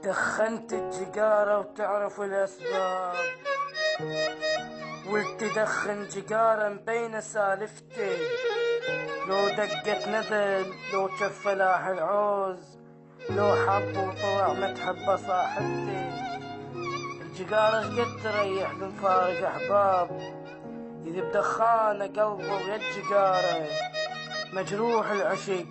دخنت الجقارة وتعرف الأسباب، قلت دخن جقارة مبين سالفتي، لو دقت نذل لو شف فلاح العوز، لو حب وطوع ما تحب صاحبتي. الجقارة شقد تريح من فارق أحباب، إذا بدخانة قلبه ويا الجقارة مجروح العشق.